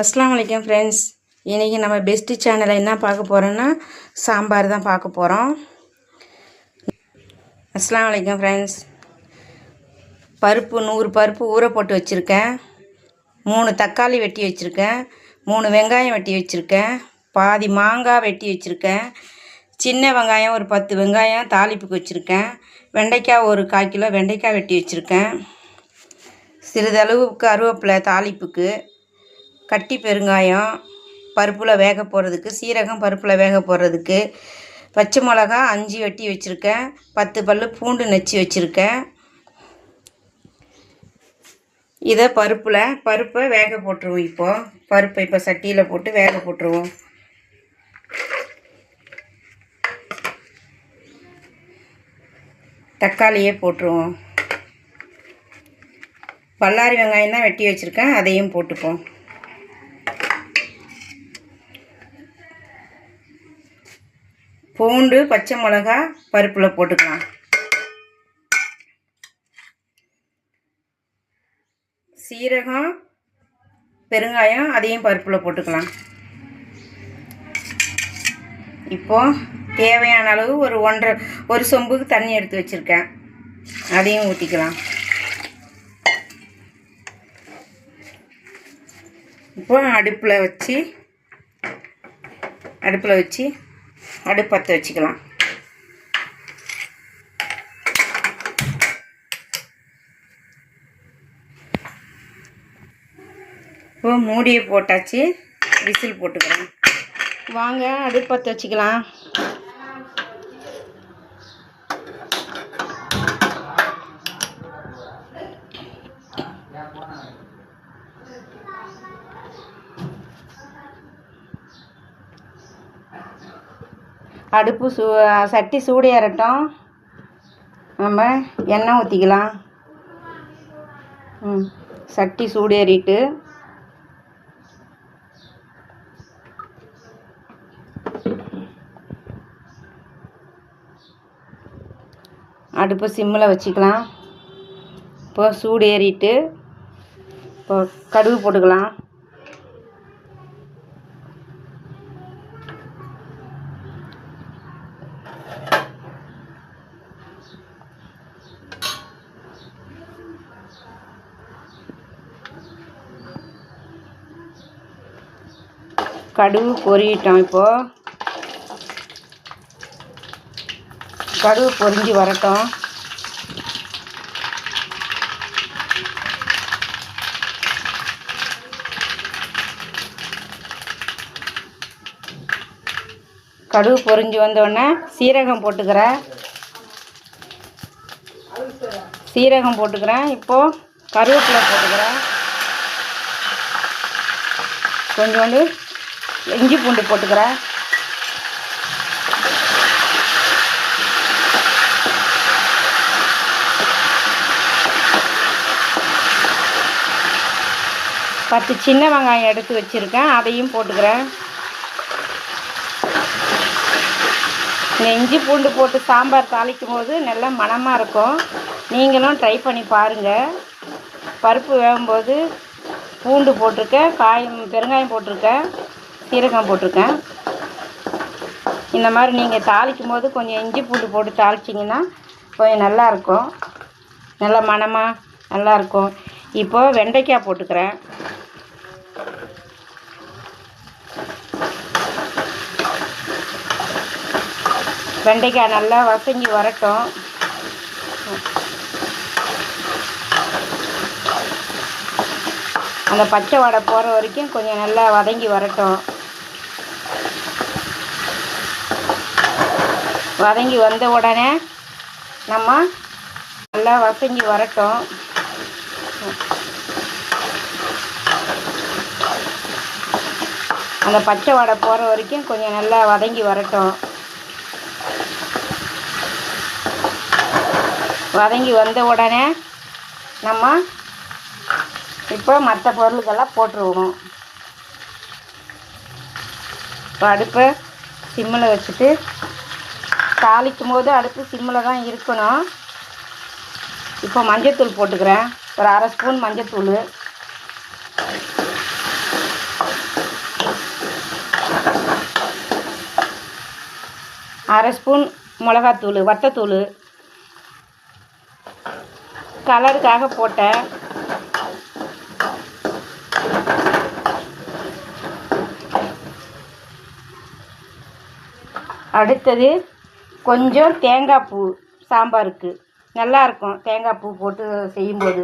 அஸ்ஸலாமு அலைக்கும் ஃப்ரெண்ட்ஸ். இன்றைக்கி நம்ம பெஸ்ட்டு சேனலில் என்ன பார்க்க போகிறோன்னா சாம்பார் தான் பார்க்க போகிறோம். அஸ்ஸலாமு அலைக்கும் ஃப்ரெண்ட்ஸ். பருப்பு 100 பருப்பு ஊற போட்டு வச்சுருக்கேன். 3 தக்காளி வெட்டி வச்சுருக்கேன். 3 வெங்காயம் வெட்டி வச்சுருக்கேன். பாதி மாங்காய் வெட்டி வச்சுருக்கேன். சின்ன வெங்காயம் ஒரு 10 வெங்காயம் தாளிப்புக்கு வச்சுருக்கேன். வெண்டைக்காய் ஒரு 1/4 கிலோ வெண்டைக்காய் வெட்டி வச்சுருக்கேன். சிறிதளவு கருவேப்பிலை தாளிப்புக்கு, கட்டி பெருங்காயம் பருப்பில் வேக போடுறதுக்கு, சீரகம் பருப்பில் வேக போடுறதுக்கு, பச்சை மிளகா 5 வெட்டி வச்சுருக்கேன். 10 பல் பூண்டு நச்சு வச்சுருக்கேன். இதை பருப்பை வேக போட்டுருவோம். பருப்பை இப்போ சட்டியில் போட்டு வேக போட்டுருவோம். தக்காளியே போட்டுருவோம். பல்லாரி வெங்காயம் தான் வெட்டி வச்சுருக்கேன், அதையும் போட்டுப்போம். பூண்டு பச்சை மிளகா பருப்பில் போட்டுக்கலாம். சீரகம் பெருங்காயம் அதையும் பருப்பில் போட்டுக்கலாம். இப்போது தேவையான அளவு ஒரு சொம்புக்கு தண்ணி எடுத்து வச்சுருக்கேன், அதையும் ஊற்றிக்கலாம். இப்போ அடுப்பில் வச்சு அடுப்பு பற்ற வச்சுக்கலாம். இப்போ மூடியை போட்டாச்சு, விசில் போட்டுக்கலாம். வாங்க அடுப்பு பற்ற வச்சுக்கலாம். அடுப்பு சட்டி சூடு ஏறட்டும். நம்ம எண்ணெய் ஊற்றிக்கலாம். சட்டி சூடு ஏறிட்டு அடுப்பு சிம்மில் வச்சுக்கலாம். இப்போ சூடு ஏறிட்டு இப்போ கடுகு போட்டுக்கலாம். கடுகு பொரியிட்டோம். இப்போது கடுகு பொரிஞ்சு வரட்டும். கடுகு பொரிஞ்சு வந்தோடனே சீரகம் போட்டுக்கிறேன். இப்போது கருவேப்பிலை போட்டுக்கிறேன். கொஞ்சோண்டு இஞ்சி பூண்டு போட்டுக்கிறேன். பத்து சின்ன வெங்காயம் எடுத்து வச்சுருக்கேன், அதையும் போட்டுக்கிறேன். இந்த இஞ்சி பூண்டு போட்டு சாம்பார் தாளிக்கும் போது நல்லா மணமாக இருக்கும். நீங்களும் ட்ரை பண்ணி பாருங்கள். பருப்பு வேகும்போது பூண்டு போட்டிருக்கேன், பெருங்காயம் போட்டிருக்கேன், சீரகம் போட்டிருக்கேன். இந்த மாதிரி நீங்கள் தாளிக்கும் போது கொஞ்சம் இஞ்சி பூண்டு போட்டு தாளிச்சிங்கன்னா கொஞ்சம் நல்லாயிருக்கும், நல்லா மணமாக நல்லாயிருக்கும். இப்போது வெண்டைக்காய் போட்டுக்கிறேன். வெண்டைக்காய் நல்லா வதங்கி வரட்டும். அந்த பச்சை வடை போகிற வரைக்கும் கொஞ்சம் நல்லா வதங்கி வரட்டும். வதங்கி வந்த உடனே நம்ம நல்லா வதங்கி வரட்டும். அந்த பச்சை வடை போகிற வரைக்கும் கொஞ்சம் நல்லா வதங்கி வரட்டும். வதங்கி வந்த உடனே நம்ம இப்போ மற்ற பொருளுக்கெல்லாம் போட்டுருவோம். இப்போ அடுப்பை சிம்மில் வச்சுட்டு தாளிக்கும் போது அடுப்பு சிம்மில் தான் இருக்கணும். இப்போ மஞ்சத்தூள் போட்டுக்கிறேன். ஒரு 1/2 ஸ்பூன் மஞ்சத்தூள், 1/2 ஸ்பூன் மிளகாத்தூள், வத்தத்தூள் கலருக்காக போட்டேன். அடுத்தது கொஞ்சம் தேங்காய் பூ, சாம்பாருக்கு நல்லாயிருக்கும் தேங்காய் பூ போட்டு செய்யும்போது.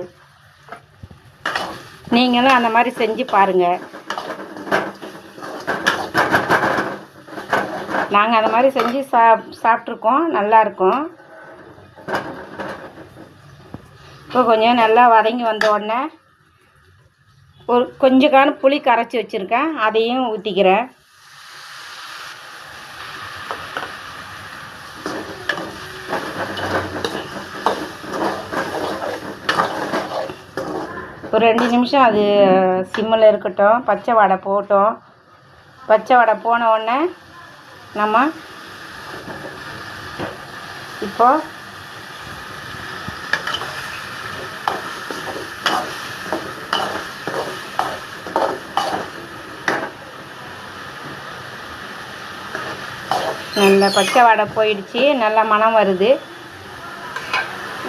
நீங்களும் அந்த மாதிரி செஞ்சு பாருங்கள். நாங்கள் அந்த மாதிரி செஞ்சு சாப்பிட்ருக்கோம், நல்லாயிருக்கும். இப்போ கொஞ்சம் நல்லா வதங்கி வந்த உடனே ஒரு கொஞ்சம் புளி கரைச்சி வச்சுருக்கேன், அதையும் ஊற்றிக்கிறேன். ஒரு 2 நிமிஷம் அது சிம்மில் இருக்கட்டும், பச்சை வடை போட்டோம். பச்சை வடை போன உடனே நம்ம இப்போ நல்லா பச்சை வடை போயிடுச்சு, நல்லா மணம் வருது.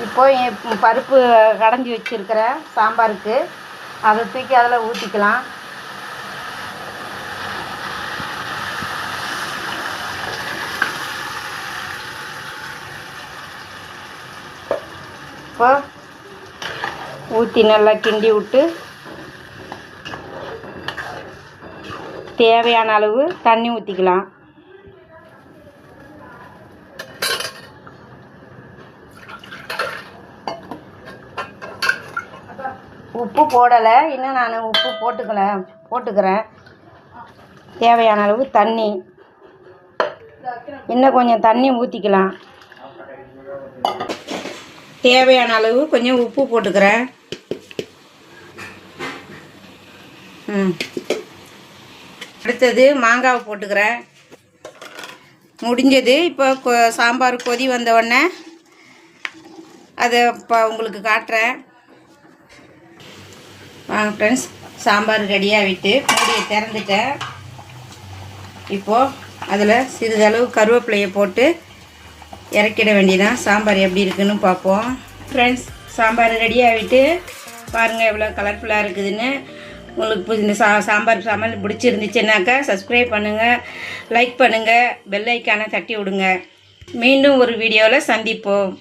இப்போ பருப்பு கடைஞ்சி வச்சுருக்கிற சாம்பாருக்கு அதை தூக்கி அதில் ஊற்றிக்கலாம். இப்போ ஊற்றி நல்லா கிண்டி விட்டு தேவையான அளவு தண்ணி ஊற்றிக்கலாம். உப்பு போடலை, இன்னும் நான் உப்பு போட்டுக்கிறேன். தேவையான அளவு தண்ணி, இன்னும் கொஞ்சம் தண்ணி ஊற்றிக்கலாம். தேவையான அளவு கொஞ்சம் உப்பு போட்டுக்கிறேன். அடுத்தது மாங்காவை போட்டுக்கிறேன். முடிஞ்சது. இப்போ சாம்பார் கொதி வந்த உடனே அதை இப்போ உங்களுக்கு காட்டுறேன். வாங்க ஃப்ரெண்ட்ஸ், சாம்பார் ரெடியாகிட்டு மூடியை திறந்துட்டேன். இப்போது அதில் சிறிதளவு கருவேப்பிலையை போட்டு இறக்கிட வேண்டியதான். சாம்பார் எப்படி இருக்குன்னு பார்ப்போம். ஃப்ரெண்ட்ஸ், சாம்பார் ரெடியாகிட்டு பாருங்கள் எவ்வளோ கலர்ஃபுல்லாக இருக்குதுன்னு. உங்களுக்கு இந்த சாம்பார் சமையல் பிடிச்சிருந்துச்சுன்னாக்கா சப்ஸ்கிரைப் பண்ணுங்கள், லைக் பண்ணுங்கள், பெல் ஐக்கானை தட்டி விடுங்க. மீண்டும் ஒரு வீடியோவில் சந்திப்போம்.